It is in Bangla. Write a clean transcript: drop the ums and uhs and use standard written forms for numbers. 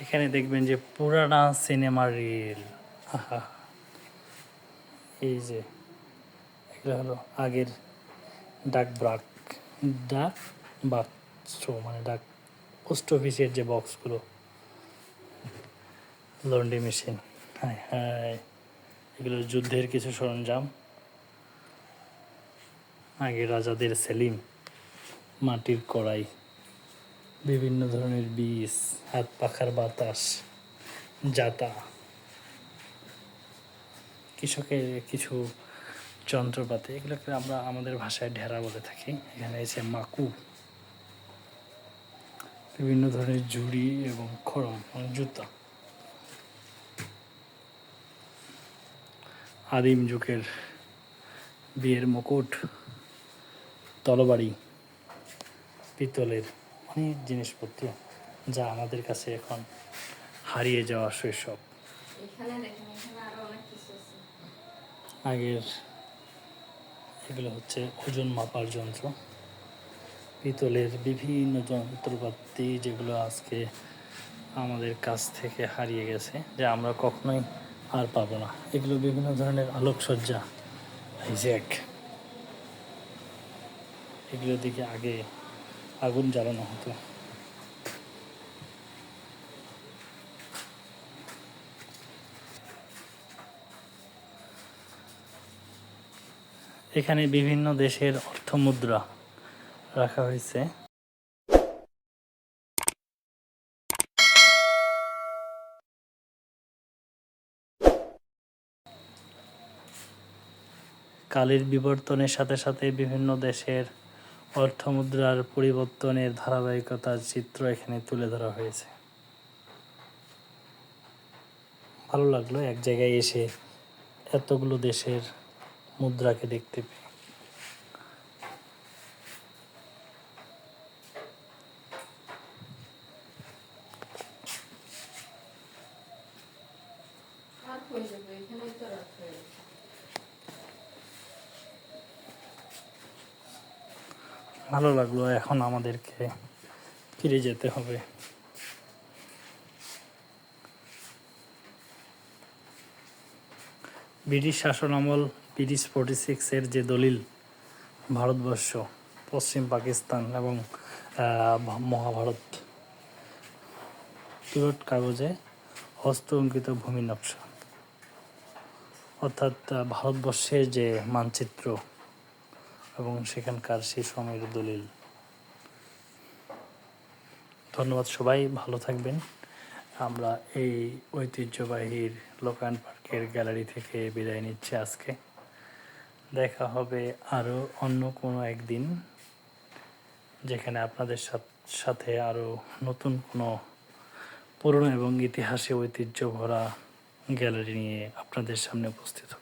এখানে দেখবেন যে পুরানা সিনেমা রিল, আহা, এই যে এগুলো হলো আগের ডাক ব্রাক, ডাক বাক্স, মানে ডাক পোস্ট অফিসের যে বক্সগুলো, লন্ড্রি মেশিন, হ্যাঁ হ্যাঁ, এগুলো যুদ্ধের কিছু সরঞ্জাম, আগে রাজাদের সেলিম, মাটির কড়াই, বিভিন্ন ধরনের বীজ, হাত পাখার বাতাস, জাতা, কৃষকের কিছু যন্ত্রপাতি, এগুলোকে আমরা আমাদের ভাষায় ঢেরা বলে থাকি। এখানে এসে মাকু, বিভিন্ন ধরনের ঝুড়ি এবং খড়ম, জুতা, আদিম যুগের বিয়ের মুকুট, তলবাড়ি, পিতলের অনেক জিনিসপত্র, যা আমাদের কাছে এখন হারিয়ে যাওয়া শৈশব। আগের এগুলো হচ্ছে ওজন মাপার যন্ত্র, পিতলের বিভিন্ন যন্ত্রপাতি, যেগুলো আজকে আমাদের কাছ থেকে হারিয়ে গেছে, যা আমরা কখনোই আর পাবো না। এগুলো বিভিন্ন ধরনের আলোকসজ্জা, হাইজ্যাক, এগুলোর দিকে আগে আগুন জ্বালানো হতো। এখানে বিভিন্ন দেশের অর্থমুদ্রা রাখা হয়েছে। কালের বিবর্তনের সাথে সাথে বিভিন্ন দেশের অর্থমুদ্রার পরিবর্তনের ধারাবাহিকতার চিত্র এখানে তুলে ধরা হয়েছে। ভালো লাগলো এক জায়গায় এসে এতগুলো দেশের মুদ্রাকে দেখতে পেয়ে। ভালো লাগলো। এখন আমাদেরকে ফিরে যেতে হবে। ব্রিটিশ শাসনামল, ব্রিটিশ 46-এর যে দলিল, ভারতবর্ষ, পশ্চিম পাকিস্তান এবং মহাভারত, তুরট কাগজে হস্ত অঙ্কিত ভূমি নকশা, অর্থাৎ ভারতবর্ষের যে মানচিত্র এবং সেখানকার সেই সময়ের দলিল। ধন্যবাদ সবাই, ভালো থাকবেন। আমরা এই ঐতিহ্যবাহীর লোকায়ন পার্কের গ্যালারি থেকে বিদায় নিচ্ছি আজকে। দেখা হবে আরও অন্য কোনো একদিন, যেখানে আপনাদের সাথে আরও নতুন কোনো পুরনো এবং ইতিহাসে ঐতিহ্য ভরা গ্যালারি নিয়ে আপনাদের সামনে উপস্থিত হবে।